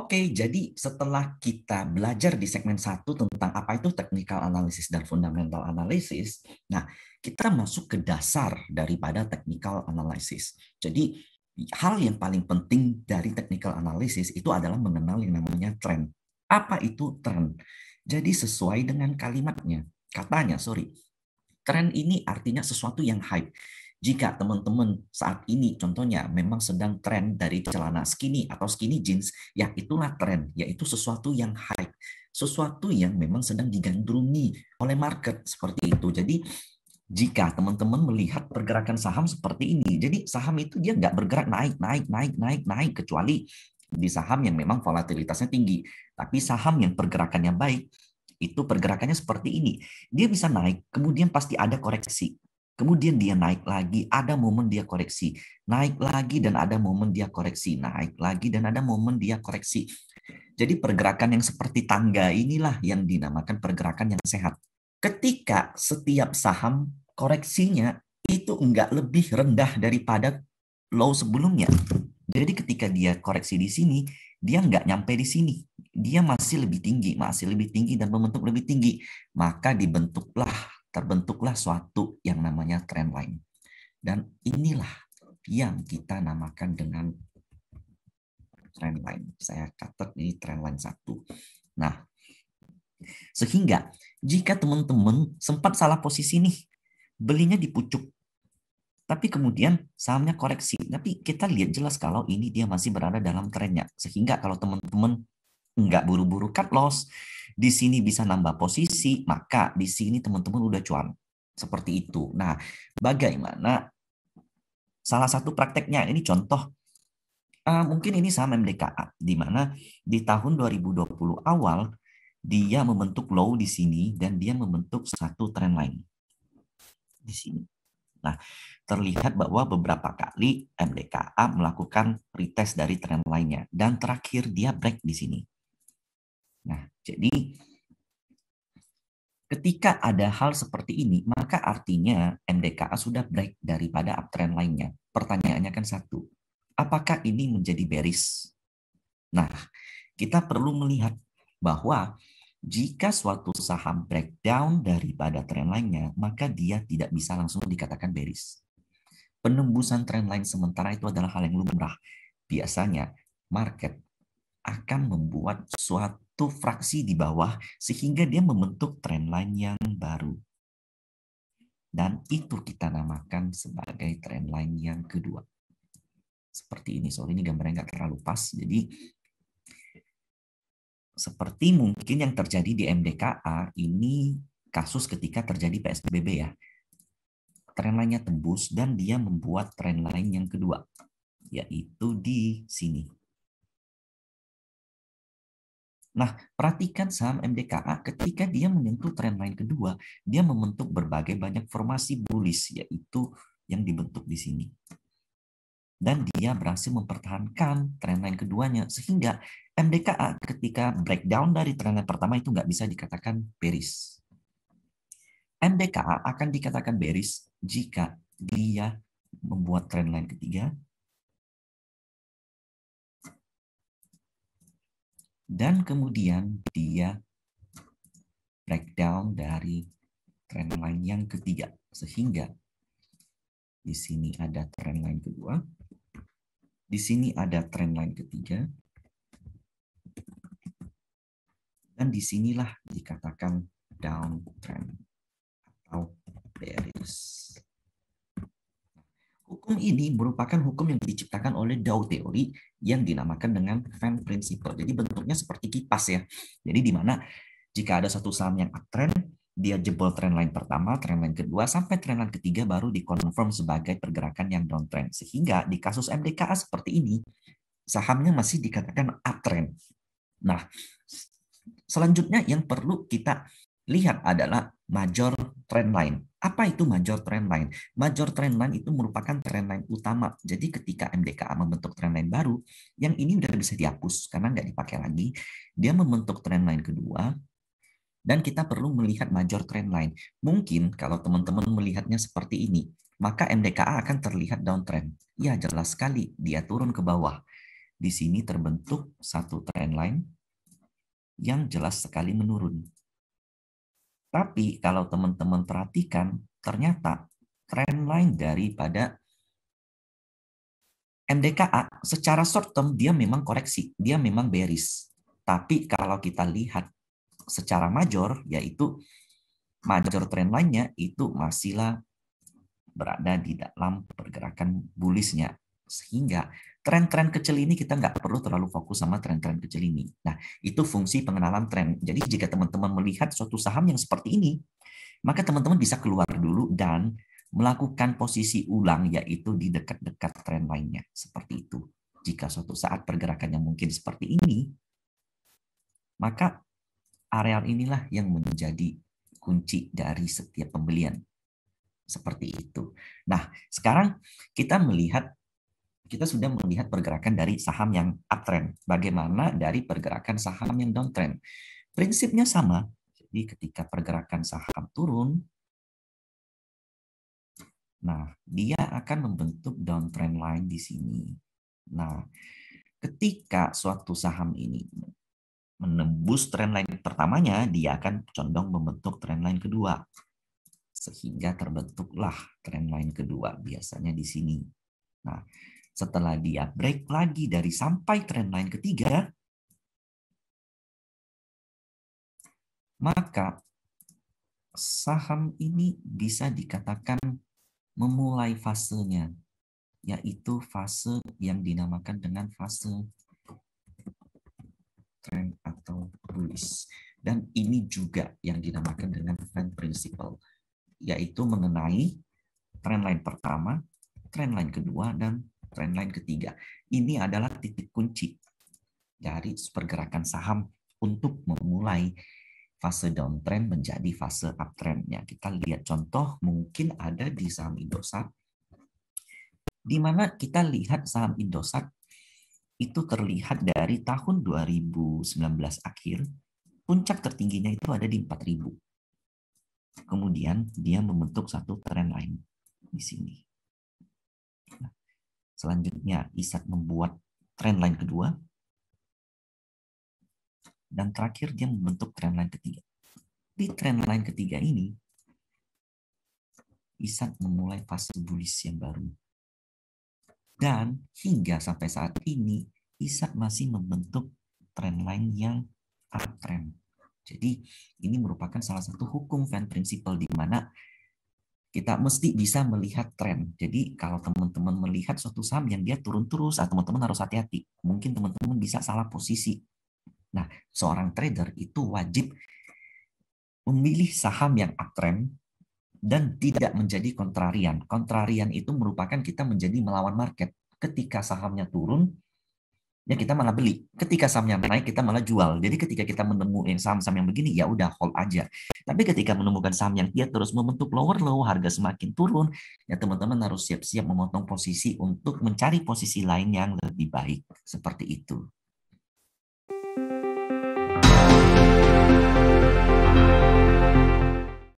Oke, jadi setelah kita belajar di segmen 1 tentang apa itu technical analysis dan fundamental analysis, nah kita masuk ke dasar daripada technical analysis. Jadi hal yang paling penting dari technical analysis itu adalah mengenal yang namanya trend. Apa itu trend? Jadi sesuai dengan kalimatnya, katanya, trend ini artinya sesuatu yang hype. Jika teman-teman saat ini contohnya memang sedang tren dari celana skinny atau skinny jeans, ya itulah tren, yaitu sesuatu yang hype, sesuatu yang memang sedang digandrungi oleh market seperti itu. Jadi jika teman-teman melihat pergerakan saham seperti ini, jadi saham itu dia nggak bergerak naik, kecuali di saham yang memang volatilitasnya tinggi. Tapi saham yang pergerakannya baik, itu pergerakannya seperti ini. Dia bisa naik, kemudian pasti ada koreksi. Kemudian dia naik lagi, ada momen dia koreksi. Naik lagi dan ada momen dia koreksi. Naik lagi dan ada momen dia koreksi. Jadi pergerakan yang seperti tangga inilah yang dinamakan pergerakan yang sehat. Ketika setiap saham koreksinya itu enggak lebih rendah daripada low sebelumnya. Jadi ketika dia koreksi di sini, dia nggak nyampe di sini. Dia masih lebih tinggi dan membentuk lebih tinggi. Maka terbentuklah suatu yang namanya trend line. Dan inilah yang kita namakan dengan trend line. Saya catat ini trend line 1. Nah, sehingga jika teman-teman sempat salah posisi nih, belinya di pucuk, tapi kemudian sahamnya koreksi. Tapi kita lihat jelas kalau ini dia masih berada dalam trennya. Sehingga kalau teman-teman nggak buru-buru cut loss, di sini bisa nambah posisi, maka di sini teman-teman udah cuan. Seperti itu. Nah, bagaimana salah satu prakteknya? Ini contoh, mungkin ini saham MDKA, di mana di tahun 2020 awal, dia membentuk low di sini, dan dia membentuk satu trend line di sini. Nah, terlihat bahwa beberapa kali MDKA melakukan retest dari trend line-nya, dan terakhir dia break di sini. Nah, jadi ketika ada hal seperti ini, maka artinya MDKA sudah break daripada uptrend lainnya. Pertanyaannya kan satu, apakah ini menjadi bearish? Nah, kita perlu melihat bahwa jika suatu saham breakdown daripada trend lainnya, maka dia tidak bisa langsung dikatakan bearish. Penembusan trend line sementara itu adalah hal yang lumrah. Biasanya market akan membuat suatu fraksi di bawah sehingga dia membentuk trend line yang baru. Dan itu kita namakan sebagai trend line yang kedua. Seperti ini, soal ini gambarnya nggak terlalu pas. Jadi seperti mungkin yang terjadi di MDKA, ini kasus ketika terjadi PSBB ya. Trend line-nya tembus dan dia membuat trend line yang kedua, yaitu di sini. Nah, perhatikan saham MDKA ketika dia menyentuh trend line kedua, dia membentuk berbagai banyak formasi bullish, yaitu yang dibentuk di sini. Dan dia berhasil mempertahankan trend line keduanya, sehingga MDKA ketika breakdown dari trend line pertama itu nggak bisa dikatakan bearish. MDKA akan dikatakan bearish jika dia membuat trend line ketiga, dan kemudian dia breakdown dari trend line yang ketiga, sehingga di sini ada trend line kedua, di sini ada trend line ketiga, dan disinilah dikatakan downtrend atau bearish. Hukum ini merupakan hukum yang diciptakan oleh Dow Theory yang dinamakan dengan fan principle. Jadi bentuknya seperti kipas ya. Jadi di mana jika ada satu saham yang uptrend, dia jebol trend line pertama, trend line kedua, sampai trend line ketiga baru dikonfirm sebagai pergerakan yang downtrend. Sehingga di kasus MDKA seperti ini, sahamnya masih dikatakan uptrend. Nah, selanjutnya yang perlu kita lihat adalah major trend line. Apa itu major trend line? Major trend line itu merupakan trend line utama. Jadi ketika MDKA membentuk trend line baru, yang ini udah bisa dihapus karena nggak dipakai lagi. Dia membentuk trend line kedua, dan kita perlu melihat major trend line. Mungkin kalau teman-teman melihatnya seperti ini, maka MDKA akan terlihat downtrend. Ya jelas sekali, dia turun ke bawah. Di sini terbentuk satu trendline yang jelas sekali menurun. Tapi kalau teman-teman perhatikan, ternyata trendline daripada MDKA secara short term dia memang koreksi, dia memang bearish. Tapi kalau kita lihat secara major, yaitu major trendline-nya itu masihlah berada di dalam pergerakan bullish-nya. Sehingga tren-tren kecil ini kita nggak perlu terlalu fokus sama tren-tren kecil ini. Nah, itu fungsi pengenalan tren. Jadi jika teman-teman melihat suatu saham yang seperti ini, maka teman-teman bisa keluar dulu dan melakukan posisi ulang, yaitu di dekat-dekat tren lainnya. Seperti itu. Jika suatu saat pergerakan yang mungkin seperti ini, maka areal inilah yang menjadi kunci dari setiap pembelian. Seperti itu. Nah, sekarang kita sudah melihat pergerakan dari saham yang uptrend. Bagaimana dari pergerakan saham yang downtrend? Prinsipnya sama. Jadi ketika pergerakan saham turun, nah dia akan membentuk downtrend line di sini. Nah, ketika suatu saham ini menembus trendline pertamanya, dia akan condong membentuk trendline kedua. Sehingga terbentuklah trendline kedua biasanya di sini. Nah, setelah dia break lagi dari sampai trendline ketiga, maka saham ini bisa dikatakan memulai fasenya, yaitu fase yang dinamakan dengan fase trend atau bullish. Dan ini juga yang dinamakan dengan fan principle, yaitu mengenai trendline pertama, trendline kedua, dan trendline ketiga. Ini adalah titik kunci dari pergerakan saham untuk memulai fase downtrend menjadi fase uptrendnya. Kita lihat contoh mungkin ada di saham Indosat, di mana kita lihat saham Indosat itu terlihat dari tahun 2019 akhir, puncak tertingginya itu ada di 4.000. Kemudian dia membentuk satu trend line di sini. Nah, selanjutnya ISAT membuat trend line kedua, dan terakhir dia membentuk trend line ketiga. Di trend line ketiga ini, ISAT memulai fase bullish yang baru. Dan hingga sampai saat ini, ISAT masih membentuk trendline yang uptrend. Jadi ini merupakan salah satu hukum fan principle di mana kita mesti bisa melihat tren. Jadi kalau teman-teman melihat suatu saham yang dia turun terus, teman-teman harus hati-hati. Mungkin teman-teman bisa salah posisi. Nah, seorang trader itu wajib memilih saham yang uptrend dan tidak menjadi kontrarian. Kontrarian itu merupakan kita menjadi melawan market. Ketika sahamnya turun, ya kita malah beli. Ketika sahamnya naik, kita malah jual. Jadi ketika kita menemukan saham-saham yang begini, ya udah hold aja. Tapi ketika menemukan saham yang dia terus membentuk lower low, harga semakin turun, ya teman-teman harus siap-siap memotong posisi untuk mencari posisi lain yang lebih baik. Seperti itu.